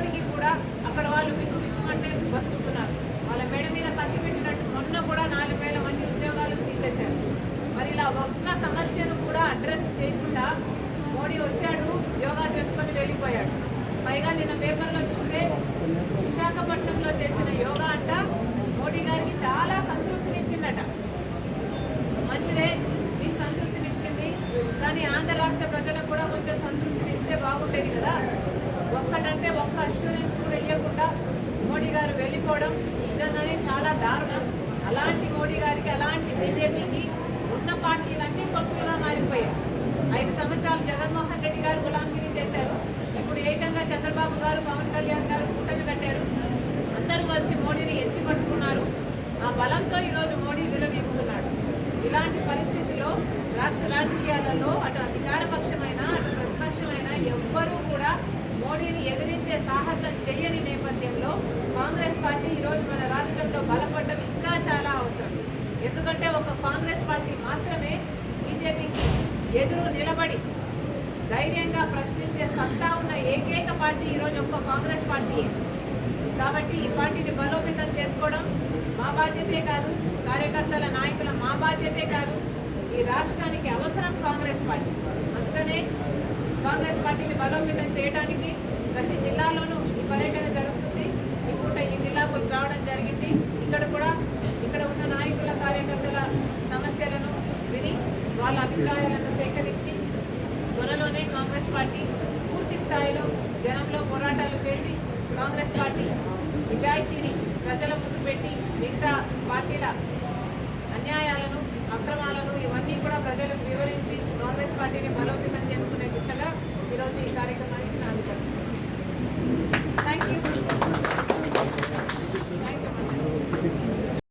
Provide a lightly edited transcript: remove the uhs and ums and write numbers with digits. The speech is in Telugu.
ఇప్పటికీ కూడా అక్కడ వాళ్ళు బిక్కు బిక్కుమంటే బతుకుతున్నారు. వాళ్ళ మెడ మీద కత్తి పెట్టినట్టు మొన్న కూడా 4,000 మంది ఉద్యోగాలు తీసేశారు. మరి ఇలా ఒక్క సమస్యను కూడా అడ్రస్ చేయకుండా మోడీ వచ్చాడు, యోగా చేసుకొని వెళ్ళిపోయాడు. పైగా నిన్న పేపర్లో చూస్తే విశాఖపట్నంలో చేసిన యోగా అంట మోడీ గారికి చాలా సంతృప్తినిచ్చిందట. మంచిదే, మీకు సంతృప్తినిచ్చింది, కానీ ఆంధ్ర రాష్ట్ర ప్రజలకు కూడా కొంచెం సంతృప్తినిస్తే బాగుండేది కదా. ఒక్కటంటే ఒక్క అష్యూరెన్స్ కూడా ఇవ్వకుండా మోడీ గారు వెళ్ళిపోవడం నిజంగానే చాలా దారుణం. అలాంటి మోడీ గారికి, అలాంటి బీజేపీకి ఉన్న పార్టీలన్నీ కొత్తగా మారిపోయాయి. 5 సంవత్సరాలు జగన్మోహన్ రెడ్డి గారు గులాంగిరి చేశారు. ఇప్పుడు ఏకంగా చంద్రబాబు గారు, పవన్ కళ్యాణ్ గారు కూటమి కట్టారు. అందరూ కలిసి మోడీని ఎత్తి పట్టుకున్నారు. ఆ బలంతో ఈరోజు మోడీ విరవీగుతున్నాడు. ఇలాంటి పరిస్థితిలో రాష్ట్ర రాజకీయాలలో అటు అధికార పక్షమైన అటు ప్రతిపక్షమైన ఎవ్వరూ కూడా మోడీని ఎదిరించే సాహసం చేయని నేపథ్యంలో కాంగ్రెస్ పార్టీ ఈరోజు మన రాష్ట్రంలో బలపడడం ఇంకా చాలా అవసరం. ఎందుకంటే ఒక కాంగ్రెస్ పార్టీ మాత్రమే బీజేపీకి ఎదురు నిలబడి ధైర్యంగా ప్రశ్నించే సత్తా ఉన్న ఏకైక పార్టీ ఈరోజు ఒక్క కాంగ్రెస్ పార్టీయే. కాబట్టి ఈ పార్టీని బలోపేతం చేసుకోవడం మా బాధ్యతే కాదు, కార్యకర్తల నాయకుల మా బాధ్యతే కాదు, ఈ రాష్ట్రానికి అవసరం కాంగ్రెస్ పార్టీ. అందుకనే కాంగ్రెస్ పార్టీని బలోపేతం చేయడానికి ప్రతి జిల్లాలోనూ ఈ పర్యటన జరుగుతుంది. ఈ పూట ఈ జిల్లాకు రావడం జరిగింది. ఇక్కడ ఉన్న నాయకుల, కార్యకర్తల సమస్యలను విని వాళ్ళ అభిప్రాయాలను సేకరించి త్వరలోనే కాంగ్రెస్ పార్టీ పూర్తి స్థాయిలో జనంలో పోరాటాలు చేసి కాంగ్రెస్ పార్టీ నిజాయితీని ప్రజల ముందు పెట్టి మిగతా పార్టీల అన్యాయాలను, అక్రమాలను ఇవన్నీ కూడా ప్రజలకు వివరించి కాంగ్రెస్ పార్టీని బలోపేతం చేసుకునే దిశగా ఈరోజు ఈ కార్యక్రమం